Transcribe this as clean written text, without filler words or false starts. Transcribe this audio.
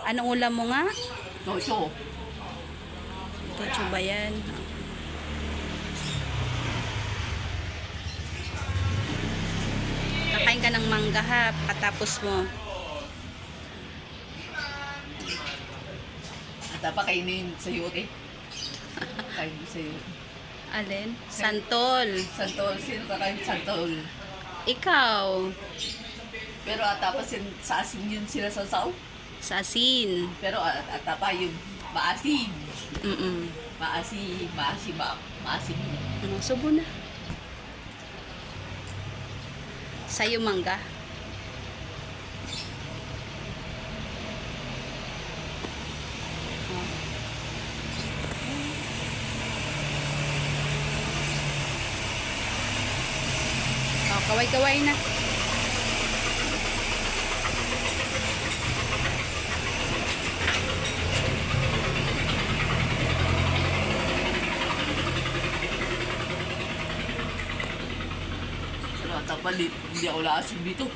Anong ulam mo nga? Tocho. Tocho ba yan? Kakain ka ng mangga ha, katapos mo. At dapat kainin sa yote. Kainin sa yote. Alin? Santol. Santol. Sino kakain santol? Ikaw. Pero at tapos sa asin yun sila sa saw. Sa asin. Pero at tapa yung maasim. Maasim. Maasim. Subo na. Sa'yo mangga. Oh, kaway-kaway na. Pero at tapa hindi ako laasim dito.